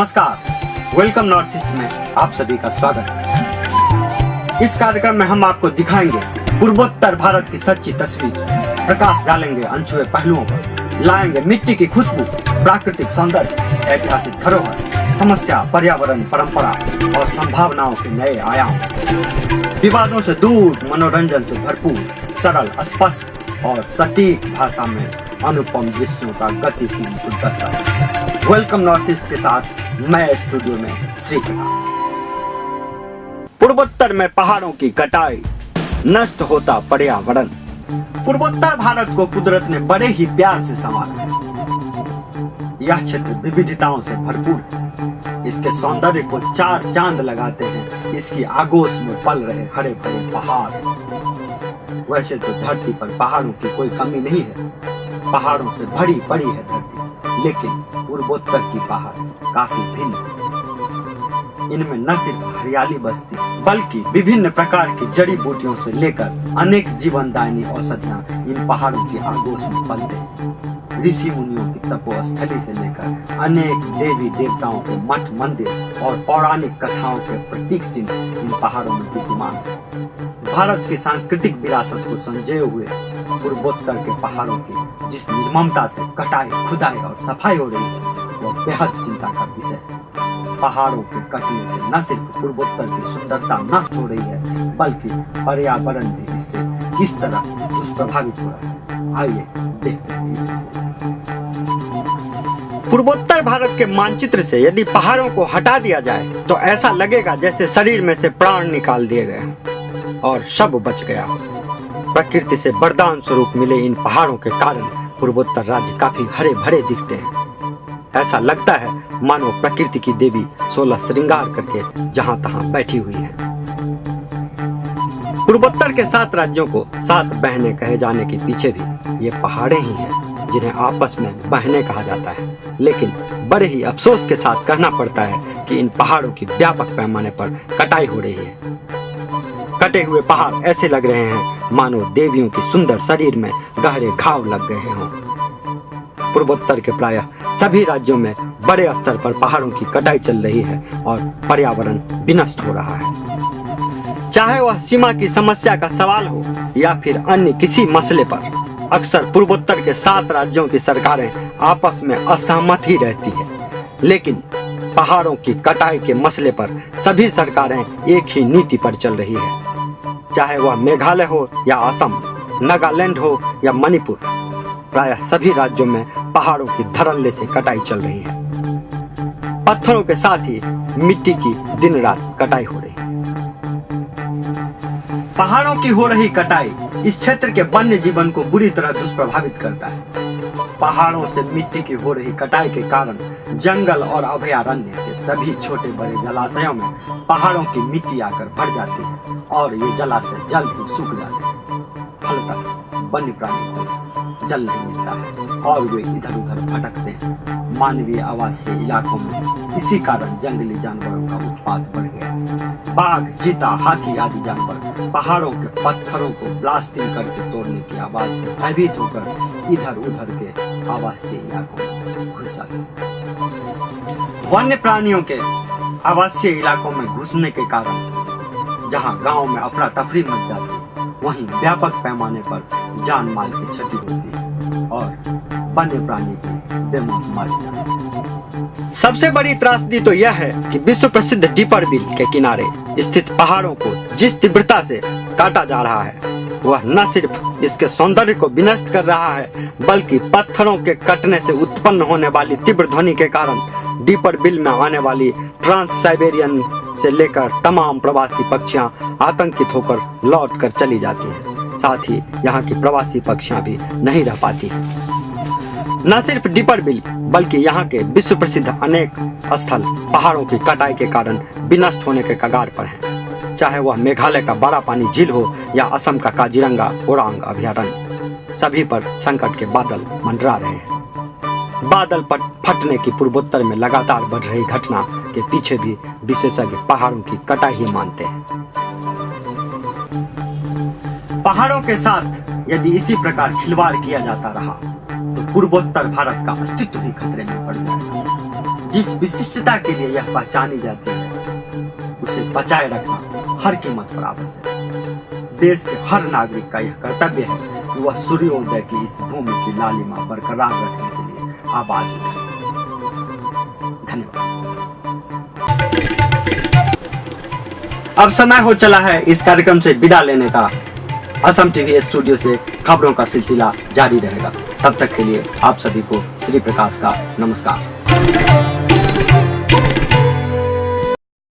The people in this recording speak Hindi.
नमस्कार, वेलकम नॉर्थ ईस्ट में आप सभी का स्वागत है। इस कार्यक्रम में हम आपको दिखाएंगे पूर्वोत्तर भारत की सच्ची तस्वीर, प्रकाश डालेंगे अनछुए पहलुओं पर, लाएंगे मिट्टी की खुशबू, प्राकृतिक सौंदर्य, ऐतिहासिक धरोहर, समस्या, पर्यावरण, परंपरा और संभावनाओं के नए आयाम। विवादों से दूर, मनोरंजन से भरपूर, सरल, स्पष्ट और सटीक भाषा में अनुपम दृश्यों का गतिशील गुलदस्ता। वेलकम नॉर्थ ईस्ट के साथ मैं स्टूडियो में श्री प्रकाश। पूर्वोत्तर में पहाड़ों की कटाई, नष्ट होता पर्यावरण। पूर्वोत्तर भारत को कुदरत ने बड़े ही प्यार से संवारा है। यह क्षेत्र विविधताओं से भरपूर है। इसके सौंदर्य को चार चांद लगाते हैं इसकी आगोश में पल रहे हरे भरे पहाड़। वैसे तो धरती पर पहाड़ों की कोई कमी नहीं है, पहाड़ों से भरी पड़ी है धरती, लेकिन पूर्वोत्तर की पहाड़ काफी भिन्न है। इनमें न सिर्फ हरियाली बसती बल्कि विभिन्न प्रकार की जड़ी बूटियों से लेकर अनेक जीवनदायिनी औषधियां इन पहाड़ों की आगोश में पलते हैं। ऋषि मुनियों की तपोस्थली से लेकर अनेक देवी देवताओं के मठ मंदिर और पौराणिक कथाओं के प्रतीक चिन्ह इन पहाड़ों में विद्यमान है। भारत की सांस्कृतिक विरासत को संजोए हुए पूर्वोत्तर के पहाड़ों की जिस निर्ममता से कटाई, खुदाई और सफाई हो रही है वह बेहद चिंता का विषय है। पहाड़ों के कटने से न सिर्फ पूर्वोत्तर की सुंदरता नष्ट हो रही है बल्कि पर्यावरण भी इससे किस तरह दुष्प्रभावित हो रहा है। आइए देखते हैं इसे। पूर्वोत्तर भारत के मानचित्र से यदि पहाड़ों को हटा दिया जाए तो ऐसा लगेगा जैसे शरीर में से प्राण निकाल दिए गए और सब बच गया। प्रकृति से वरदान स्वरूप मिले इन पहाड़ों के कारण पूर्वोत्तर राज्य काफी हरे भरे दिखते हैं। ऐसा लगता है मानो प्रकृति की देवी 16 श्रृंगार करके जहां तहां बैठी हुई है। पूर्वोत्तर के 7 राज्यों को 7 बहनें कहे जाने के पीछे भी ये पहाड़े ही हैं जिन्हें आपस में बहनें कहा जाता है। लेकिन बड़े ही अफसोस के साथ कहना पड़ता है कि इन पहाड़ों की व्यापक पैमाने पर कटाई हो रही है। कटे हुए पहाड़ ऐसे लग रहे हैं मानो देवियों की सुंदर शरीर में गहरे घाव लग गए हों। पूर्वोत्तर के प्रायः सभी राज्यों में बड़े स्तर पर पहाड़ों की कटाई चल रही है और पर्यावरण विनष्ट हो रहा है। चाहे वह सीमा की समस्या का सवाल हो या फिर अन्य किसी मसले पर, अक्सर पूर्वोत्तर के 7 राज्यों की सरकारें आपस में असहमत ही रहती है। लेकिन पहाड़ों की कटाई के मसले पर सभी सरकारें एक ही नीति पर चल रही है। चाहे वह मेघालय हो या असम, नागालैंड हो या मणिपुर, प्रायः सभी राज्यों में पहाड़ों की धड़ल्ले से कटाई चल रही है। पत्थरों के साथ ही मिट्टी की दिन रात कटाई हो रही है। पहाड़ों की हो रही कटाई इस क्षेत्र के वन्य जीवन को बुरी तरह दुष्प्रभावित करता है। पहाड़ों से मिट्टी की हो रही कटाई के कारण जंगल और अभयारण्य के सभी छोटे बड़े जलाशयों में पहाड़ों की मिट्टी आकर भर जाती है और ये जलाशय जल्द ही सूख जाते हैं। फलतः वन्य प्राणी को जल नहीं मिलता है और वे इधर उधर भटकते हैं। मानवीय आवासीय इलाकों में इसी कारण जंगली जानवरों का उत्पात बढ़ गया है। बाघ, चीता, हाथी आदि जानवर पहाड़ों के पत्थरों को ब्लास्टिंग करके तोड़ने की आवाज से भयभीत होकर इधर उधर के आवासीय इलाकों में घुस जाते हैं। वन्य प्राणियों के आवासीय इलाकों में घुसने के कारण जहां गांव में अफरा तफरी मच जाती है, वहीं व्यापक पैमाने पर जान माल की क्षति होती है और वन्य प्राणी की बेमौत मारे जाते हैं। सबसे बड़ी त्रासदी तो यह है कि विश्व प्रसिद्ध डिपरबिल के किनारे स्थित पहाड़ों को जिस तीव्रता से काटा जा रहा है वह न सिर्फ इसके सौंदर्य को विनष्ट कर रहा है बल्कि पत्थरों के कटने से उत्पन्न होने वाली तीव्र ध्वनि के कारण डिपरबिल में आने वाली ट्रांस साइबेरियन से लेकर तमाम प्रवासी पक्षियां आतंकित होकर लौट कर चली जाती हैं। साथ ही यहाँ की प्रवासी पक्षियां भी नहीं रह पाती। न सिर्फ डिपरबिल बल्कि यहाँ के विश्व प्रसिद्ध अनेक स्थल पहाड़ों की कटाई के कारण विनष्ट होने के कगार पर हैं। चाहे वह मेघालय का बड़ा पानी झील हो या असम का काजीरंगा ओरांग अभयारण्य, सभी पर संकट के बादल मंडरा रहे हैं। बादल फटने की पूर्वोत्तर में लगातार बढ़ रही घटना के पीछे भी विशेषज्ञ पहाड़ों की कटाई ही मानते हैं। पहाड़ों के साथ यदि इसी प्रकार खिलवाड़ किया जाता रहा तो पूर्वोत्तर भारत का अस्तित्व ही खतरे में पड़ जाएगा। जिस विशिष्टता के लिए यह पहचानी जाती है उसे बचाए रखना हर कीमत पर आवश्यक है। देश के हर नागरिक का यह कर्तव्य है कि वह सूर्योदय की इस भूमि की लालिमा बरकरार रखने के लिए आवाज उठाए। धन्यवाद। अब समय हो चला है इस कार्यक्रम से विदा लेने का। असम टीवी स्टूडियो से खबरों का सिलसिला जारी रहेगा। तब तक के लिए आप सभी को श्री प्रकाश का नमस्कार।